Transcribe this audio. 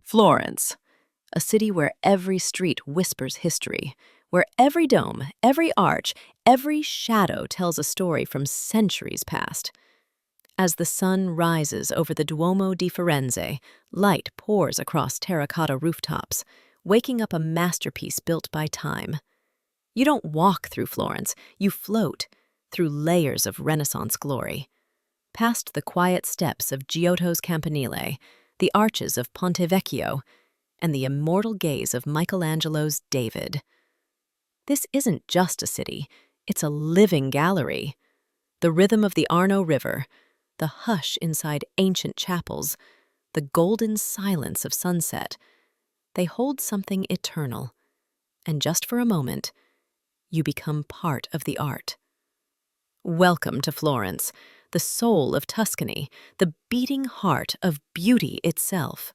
Florence, a city where every street whispers history, where every dome, every arch, every shadow tells a story from centuries past. As the sun rises over the Duomo di Firenze, light pours across terracotta rooftops, waking up a masterpiece built by time. You don't walk through Florence, you float through layers of Renaissance glory. Past the quiet steps of Giotto's campanile, the arches of Ponte Vecchio, and the immortal gaze of Michelangelo's David. This isn't just a city, it's a living gallery. The rhythm of the Arno River, the hush inside ancient chapels, the golden silence of sunset, they hold something eternal. And just for a moment, you become part of the art. Welcome to Florence, the soul of Tuscany, the beating heart of beauty itself.